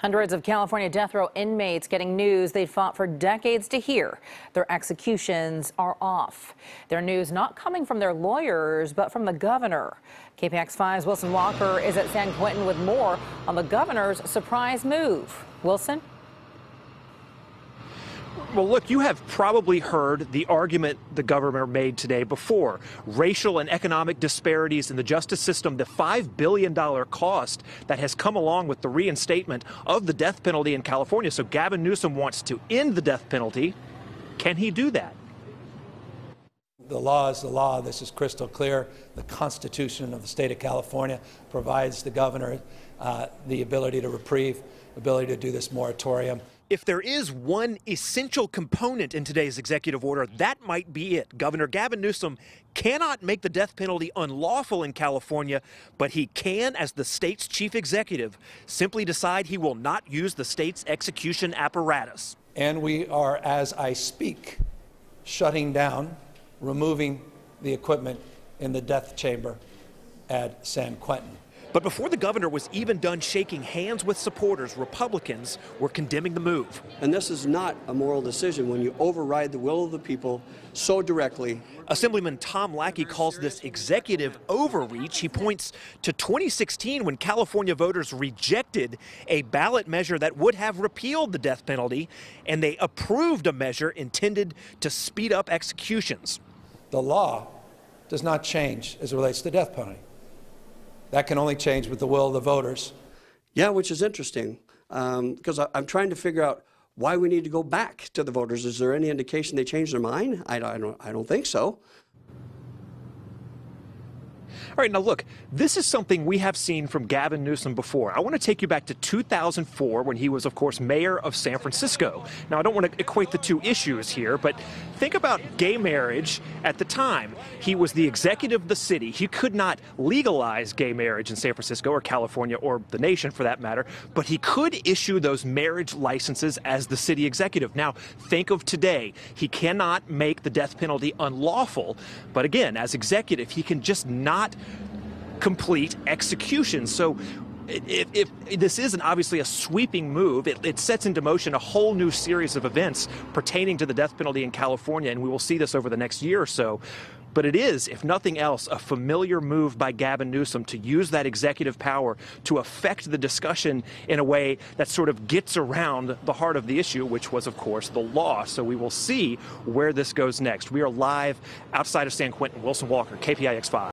Hundreds of California death row inmates getting news they fought for decades to hear. Their executions are off. Their news not coming from their lawyers, but from the governor. KPIX 5's Wilson Walker is at San Quentin with more on the governor's surprise move. Wilson? Well, look, you have probably heard the argument the governor made today before. Racial and economic disparities in the justice system, the $5 billion cost that has come along with the reinstatement of the death penalty in California. So Gavin Newsom wants to end the death penalty. Can he do that? The law is the law. This is crystal clear. The Constitution of the state of California provides the governor the ability to reprieve, ability to do this moratorium. If there is one essential component in today's executive order, that might be it. Governor Gavin Newsom cannot make the death penalty unlawful in California, but he can, as the state's chief executive, simply decide he will not use the state's execution apparatus. And we are, as I speak, shutting down, removing the equipment in the death chamber at San Quentin. But before the governor was even done shaking hands with supporters, Republicans were condemning the move. And this is not a moral decision when you override the will of the people so directly. Assemblyman Tom Lackey calls this executive overreach. He points to 2016 when California voters rejected a ballot measure that would have repealed the death penalty, and they approved a measure intended to speed up executions. The law does not change as it relates to the death penalty. That can only change with the will of the voters. Yeah, which is interesting, because I'm trying to figure out why we need to go back to the voters. Is there any indication they changed their mind? I don't think so. All right, now look, this is something we have seen from Gavin Newsom before. I want to take you back to 2004 when he was, of course, mayor of San Francisco. Now, I don't want to equate the two issues here, but think about gay marriage at the time. He was the executive of the city. He could not legalize gay marriage in San Francisco or California or the nation for that matter, but he could issue those marriage licenses as the city executive. Now, think of today. He cannot make the death penalty unlawful, but again, as executive, he can just not complete execution. So if this isn't obviously a sweeping move, it sets into motion a whole new series of events pertaining to the death penalty in California, and we will see this over the next year or so. But it is, if nothing else, a familiar move by Gavin Newsom to use that executive power to affect the discussion in a way that sort of gets around the heart of the issue, which was, of course, the law. So we will see where this goes next. We are live outside of San Quentin. Wilson Walker, KPIX 5.